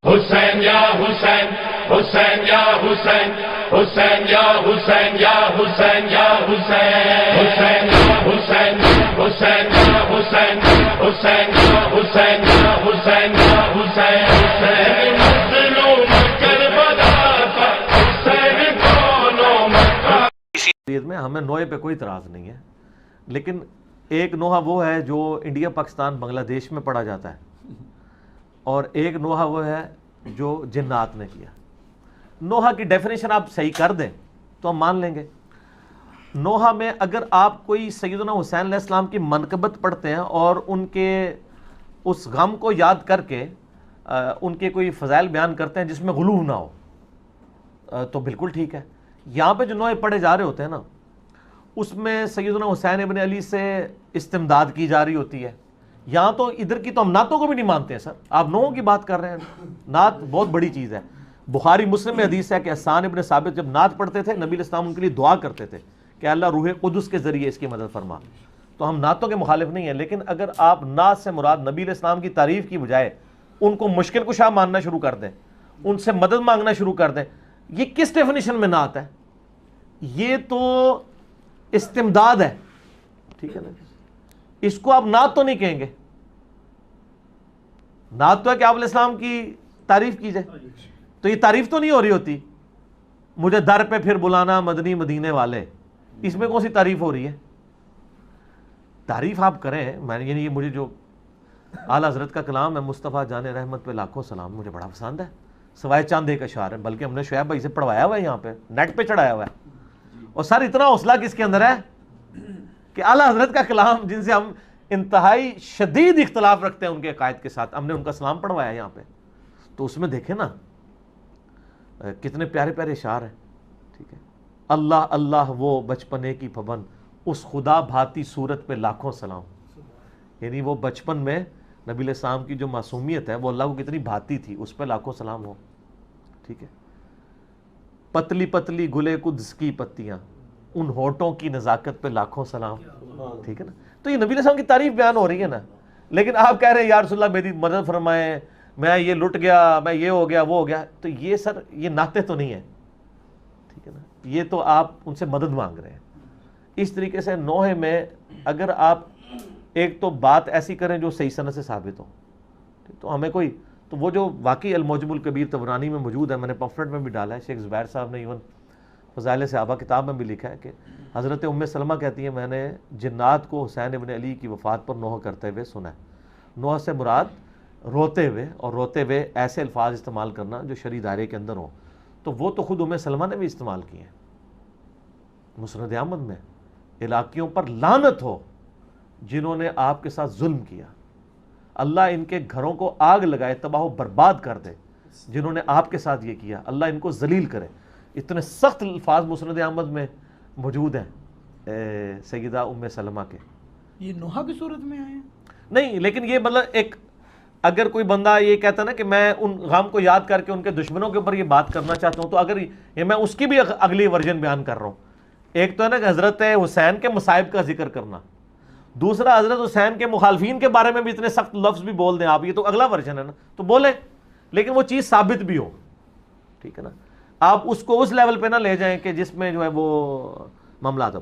حسین یا حسین حسین یا حسین حسین یا حسین یا حسین یا حسین حسین یا حسین حسین یا حسین حسین یا حسین یا حسین یا حسین حسین مظلوم کربلا کا حسین کونوں میں ہمیں نوحے پہ کوئی اعتراض نہیں ہے، لیکن ایک نوحہ وہ ہے جو انڈیا پاکستان بنگلہ دیش میں پڑھا جاتا ہے، اور ایک نوحہ وہ ہے جو جنات نے کیا۔ نوحہ کی ڈیفینیشن آپ صحیح کر دیں تو ہم مان لیں گے۔ نوحہ میں اگر آپ کوئی سیدنا حسین علیہ السلام کی منقبت پڑھتے ہیں اور ان کے اس غم کو یاد کر کے ان کے کوئی فضائل بیان کرتے ہیں جس میں غلو نہ ہو تو بالکل ٹھیک ہے۔ یہاں پہ جو نوحے پڑھے جا رہے ہوتے ہیں نا، اس میں سیدنا حسین ابن علی سے استمداد کی جا رہی ہوتی ہے۔ یہاں تو ادھر کی تو ہم نعتوں کو بھی نہیں مانتے ہیں سر، آپ نوحوں کی بات کر رہے ہیں۔ نعت بہت بڑی چیز ہے۔ بخاری مسلم میں حدیث ہے کہ حسان ابن ثابت جب نعت پڑھتے تھے، نبی علیہ السلام ان کے لیے دعا کرتے تھے کہ اللہ روح قدس کے ذریعے اس کی مدد فرما۔ تو ہم نعتوں کے مخالف نہیں ہیں، لیکن اگر آپ نعت سے مراد نبی علیہ السلام کی تعریف کی بجائے ان کو مشکل کشا ماننا شروع کر دیں، ان سے مدد مانگنا شروع کر دیں، یہ کس ڈیفینیشن میں نعت ہے؟ یہ تو استمداد ہے، ٹھیک ہے نا؟ اس کو آپ نعت تو نہیں کہیں گے۔ نعت تو ہے کہ آپ علیہ السلام کی تعریف کی جائے، تو یہ تعریف تو نہیں ہو رہی ہوتی۔ مجھے در پہ پھر بلانا مدنی مدینے والے، اس میں کون سی تعریف ہو رہی ہے؟ تعریف آپ کریں، میں یعنی یہ مجھے جو اعلیٰ حضرت کا کلام ہے مصطفیٰ جان رحمت پہ لاکھوں سلام، مجھے بڑا پسند ہے۔ سوائے چاند ایک اشعار ہے، بلکہ ہم نے شعیب بھائی سے پڑھوایا ہوا ہے، یہاں پہ نیٹ پہ چڑھایا ہوا ہے۔ اور سر اتنا حوصلہ کس کے اندر ہے کہ اعلیٰ حضرت کا کلام جن سے ہم انتہائی شدید اختلاف رکھتے ہیں ان کے عقائد کے ساتھ، ہم نے ان کا سلام پڑھوایا یہاں پہ، تو اس میں دیکھیں نا کتنے پیارے پیارے اشعار ہیں، ٹھیک ہے۔ اللہ اللہ وہ بچپنے کی پابند، اس خدا بھاتی صورت پہ لاکھوں سلام۔ یعنی وہ بچپن میں نبی علیہ السلام کی جو معصومیت ہے وہ اللہ کو کتنی بھاتی تھی، اس پہ لاکھوں سلام ہو، ٹھیک ہے۔ پتلی پتلی گلے قدس کی پتیاں، ان ہونٹوں کی نزاکت پہ لاکھوں سلام، ٹھیک ہے نا۔ تو یہ نبی علیہ السلام کی تعریف بیان ہو رہی ہے نا، لیکن آپ کہہ رہے ہیں یا رسول اللہ میری مدد فرمائیں، میں یہ لٹ گیا، میں یہ ہو گیا وہ ہو گیا، تو یہ سر یہ نعتیں تو نہیں ہیں، ٹھیک ہے نا۔ یہ تو آپ ان سے مدد مانگ رہے ہیں۔ اس طریقے سے نوحے میں اگر آپ ایک تو بات ایسی کریں جو صحیح سند سے ثابت ہو، تو ہمیں کوئی تو وہ جو واقعی المعجم الکبیر طبرانی میں موجود ہے، میں نے پمفلٹ میں بھی ڈالا ہے، شیخ زبیر صاحب نے ایون فضائل صحابہ کتاب میں بھی لکھا ہے کہ حضرت ام سلمہ کہتی ہیں میں نے جنات کو حسین ابن علی کی وفات پر نوحہ کرتے ہوئے سنا ہے۔ نوحہ سے مراد روتے ہوئے، اور روتے ہوئے ایسے الفاظ استعمال کرنا جو شرعی دائرے کے اندر ہوں، تو وہ تو خود ام سلمہ نے بھی استعمال کیے ہیں۔ مسند احمد میں علاقیوں پر لعنت ہو جنہوں نے آپ کے ساتھ ظلم کیا، اللہ ان کے گھروں کو آگ لگائے، تباہ و برباد کر دے جنہوں نے آپ کے ساتھ یہ کیا، اللہ ان کو ذلیل کرے۔ اتنے سخت الفاظ مسند احمد میں موجود ہیں سیدہ ام سلمہ کے۔ یہ نوحہ کی صورت میں آئے ہیں؟ نہیں، لیکن یہ مطلب ایک اگر کوئی بندہ یہ کہتا نا کہ میں ان غم کو یاد کر کے ان کے دشمنوں کے اوپر یہ بات کرنا چاہتا ہوں، تو اگر یہ میں اس کی بھی اگلی ورژن بیان کر رہا ہوں۔ ایک تو ہے نا کہ حضرت حسین کے مصائب کا ذکر کرنا، دوسرا حضرت حسین کے مخالفین کے بارے میں بھی اتنے سخت لفظ بھی بول دیں آپ، یہ تو اگلا ورژن ہے نا، تو بولیں لیکن وہ چیز ثابت بھی ہو، ٹھیک ہے نا۔ آپ اس کو اس لیول پہ نہ لے جائیں کہ جس میں جو ہے وہ معاملات ہو۔